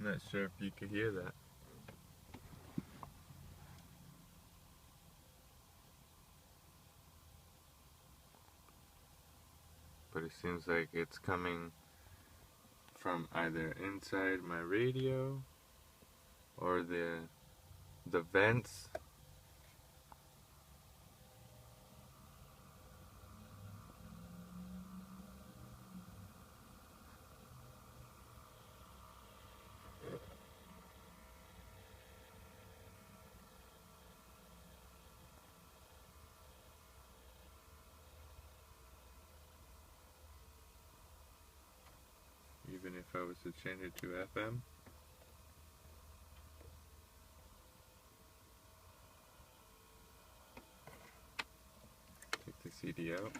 I'm not sure if you could hear that. But it seems like it's coming from either inside my radio or the vents. Even if I was to change it to FM. Take the CD out.